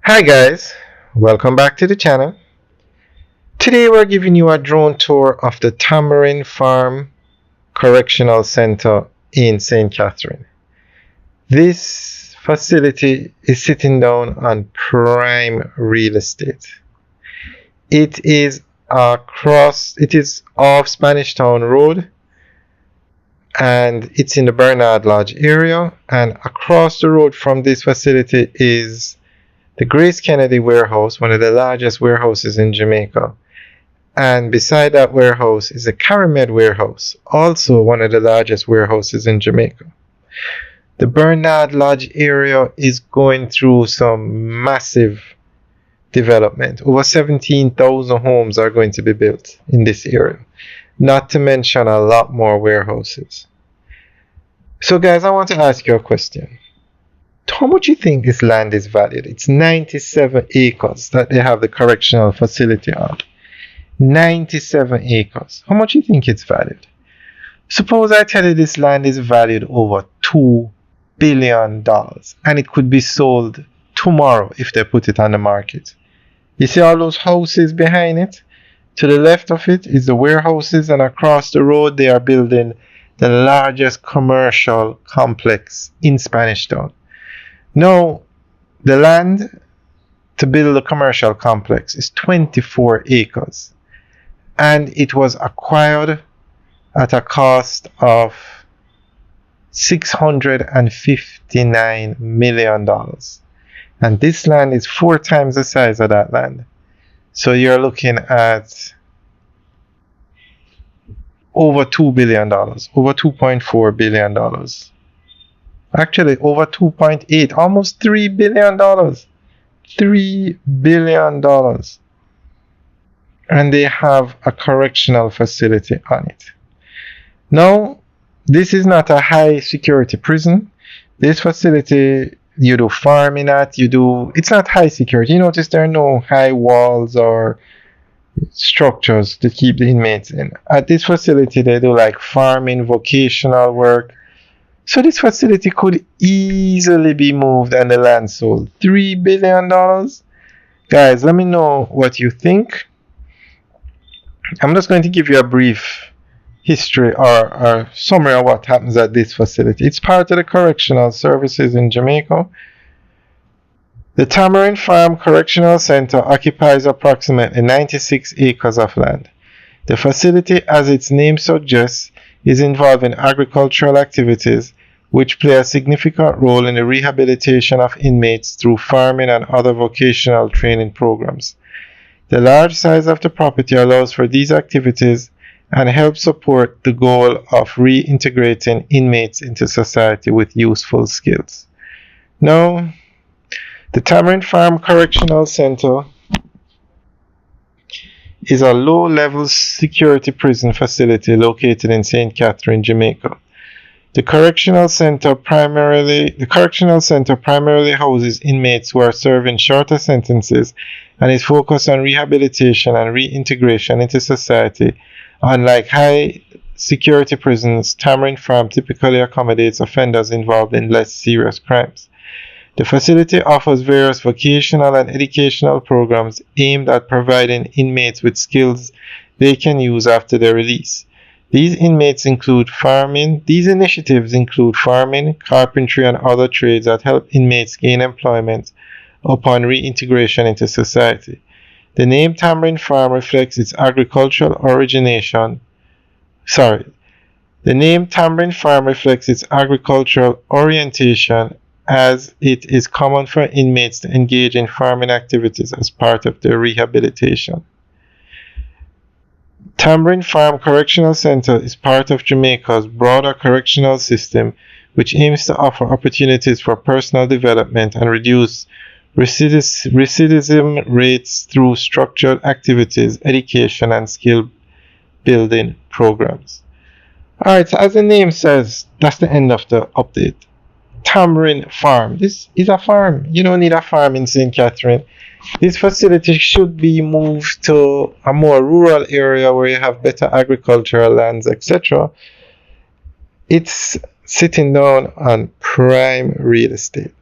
Hi guys, welcome back to the channel. Today we're giving you a drone tour of the Tamarind Farm Correctional Center in St. Catherine. This facility is sitting down on prime real estate. It is off Spanish Town Road and it's in the Bernard Lodge area, and across the road from this facility is the Grace Kennedy warehouse, one of the largest warehouses in Jamaica. And beside that warehouse is the Caramed warehouse, also one of the largest warehouses in Jamaica. The Bernard Lodge area is going through some massive development. Over 17,000 homes are going to be built in this area, not to mention a lot more warehouses. So guys, I want to ask you a question. How much do you think this land is valued? It's 97 acres that they have the correctional facility on. 97 acres. How much do you think it's valued? Suppose I tell you this land is valued over $2 billion and it could be sold tomorrow if they put it on the market. You see all those houses behind it? To the left of it is the warehouses, and across the road they are building the largest commercial complex in Spanish Town. Now, the land to build the commercial complex is 24 acres, and it was acquired at a cost of $659 million. And this land is 4 times the size of that land. So you're looking at over $2 billion, over $2.4 billion. Actually, over 2.8, almost $3 billion. $3 billion. And they have a correctional facility on it. Now, this is not a high security prison. This facility, you do farming at, it's not high security. You notice there are no high walls or structures to keep the inmates in. At this facility, they do like farming, vocational work. So this facility could easily be moved and the land sold. $3 billion? Guys, let me know what you think. I'm just going to give you a brief history or summary of what happens at this facility. It's part of the correctional services in Jamaica. The Tamarind Farm Correctional Center occupies approximately 96 acres of land. The facility, as its name suggests, is involved in agricultural activities which play a significant role in the rehabilitation of inmates through farming and other vocational training programs. The large size of the property allows for these activities and helps support the goal of reintegrating inmates into society with useful skills. Now, the Tamarind Farm Correctional Center is a low-level security prison facility located in St. Catherine, Jamaica. The Correctional Center primarily houses inmates who are serving shorter sentences and is focused on rehabilitation and reintegration into society. Unlike high-security prisons, Tamarind Farm typically accommodates offenders involved in less serious crimes. The facility offers various vocational and educational programs aimed at providing inmates with skills they can use after their release. These initiatives include farming, carpentry, and other trades that help inmates gain employment upon reintegration into society. The name Tamarind Farm reflects its agricultural orientation as it is common for inmates to engage in farming activities as part of their rehabilitation. Tamarind Farm Correctional Center is part of Jamaica's broader correctional system, which aims to offer opportunities for personal development and reduce recidivism rates through structured activities, education, and skill building programs. Alright, so as the name says, that's the end of the update. Tamarind Farm. This is a farm. You don't need a farm in St. Catherine. This facility should be moved to a more rural area where you have better agricultural lands, etc. It's sitting down on prime real estate.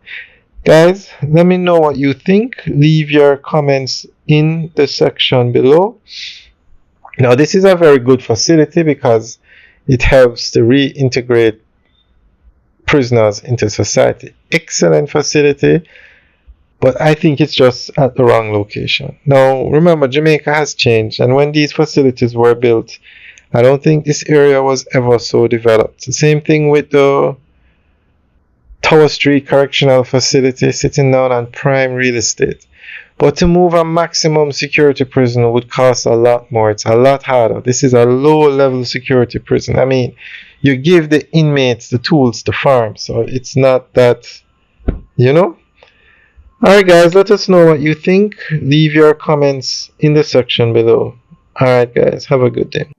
Guys, let me know what you think. Leave your comments in the section below. Now, this is a very good facility because it helps to reintegrate prisoners into society. Excellent facility, but I think it's just at the wrong location. Now, remember, Jamaica has changed, and when these facilities were built, I don't think this area was ever so developed. The same thing with the Tower Street Correctional Facility sitting down on prime real estate. But to move a maximum security prison would cost a lot more. It's a lot harder. This is a low level security prison. I mean, you give the inmates the tools to farm, so it's not that, you know? Alright, guys, let us know what you think. Leave your comments in the section below. Alright, guys, have a good day.